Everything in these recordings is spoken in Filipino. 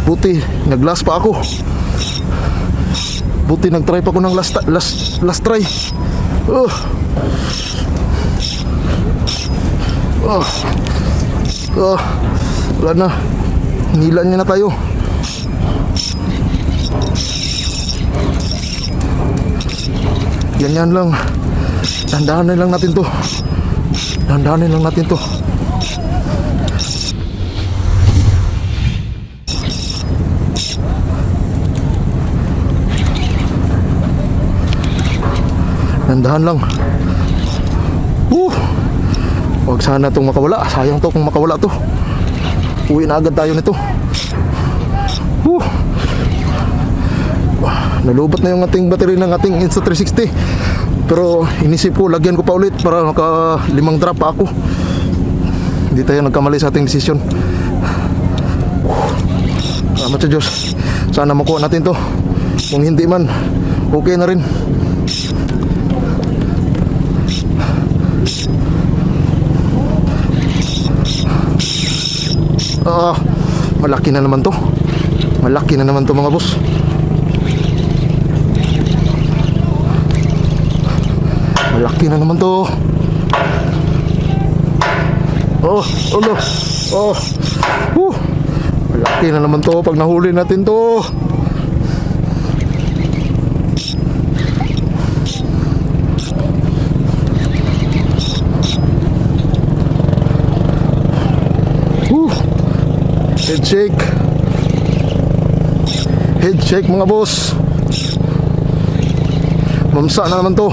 Buti nag-last pa ako. Buti nag-try pa ako ng last try. Wala na. Hinilan niya na tayo. Yan lang. Dandahanin lang natin to. Dandahanin lang natin to. Dandahan lang. Huwag sana itong makawala. Sayang to kung makawala to. Uwi na agad tayo nito. Nalubat na yung ating battery ng ating Insta360. Pero inisip ko, lagyan ko pa ulit para maka 5 drop pa ako. Hindi tayo nagkamali sa ating desisyon. Salamat sa Diyos. Sana makuha natin to. Kung hindi man, okay na rin. Malaki na naman to. Malaki na naman to mga boss. Malaki na naman to. Malaki na naman to pag nahuli natin to. Head shake. Head shake mga boss. Mamsa na naman to.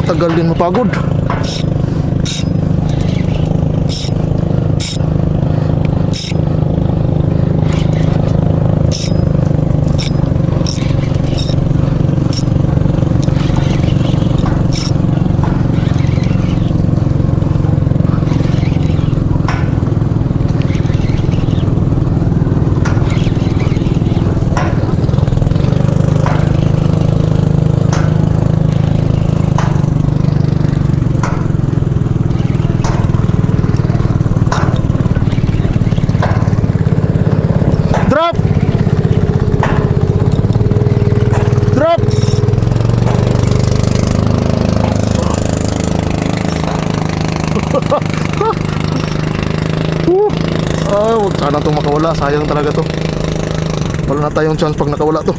Matagal din mapagod. Drop! Drop! Huwag sana itong makawala. Sayang talaga to. Wala na tayong chance pag nakawala to.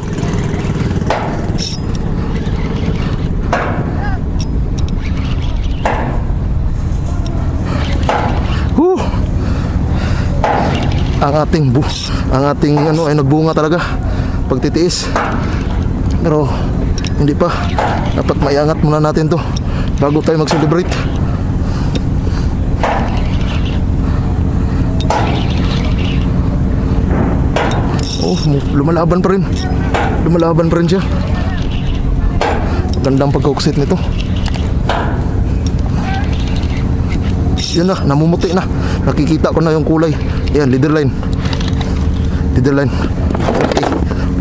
Ang ating ano ay nagbunga talaga pagtitiis. Pero hindi pa. Dapat maiangat muna natin to bago tayo mag-celebrate. Lumalaban pa rin. Lumalaban pa rin siya. Gandang pagkauksit nito. Yan na, namumuti na. Nakikita ko na yung kulay. Yan, leader line. Leader line.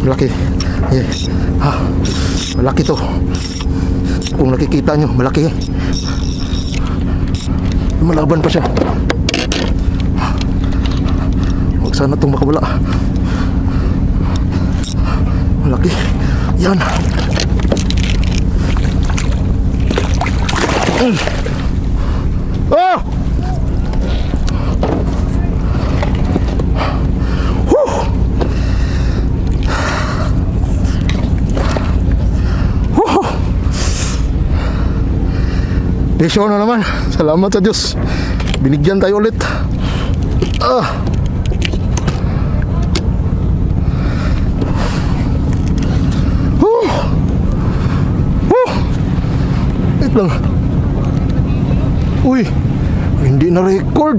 Malaki. Yes. Malaki to. Kung nakikita nyo, malaki. Lumalaban pa siya. Huwag sana itong makawala. Malaki. Yan. Desyo na naman. Salamat sa Diyos. Binigyan tayo ulit. Wait lang. Uy, hindi na record.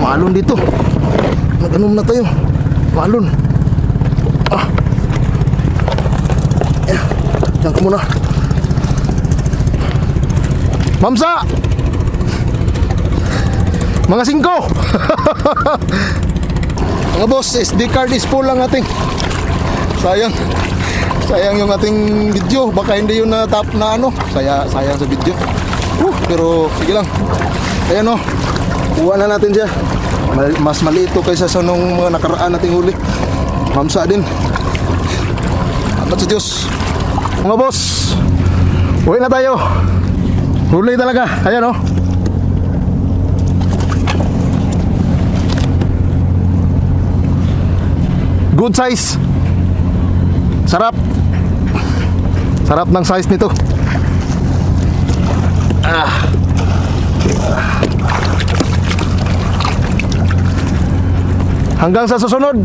Malon dito. Nag-anom na tayo. Malon. Yan ko muna. Mamsa! Mga 5. Mga boss, SD card is full lang ating. Sayang. Sayang yung ating video. Baka hindi yun na top na ano. Sayang sa video. Pero sige lang. Ayan o. Kuha na natin siya. Mas maliit to kaysa sa nung mga nakaraan nating huli. Mamsa din. Amat sa Diyos. Mga boss, uwi na tayo. Huli talaga. Ayan o. Good size. Sarap. Sarap ng size nito. Hanggang sa susunod.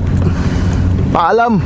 Paalam.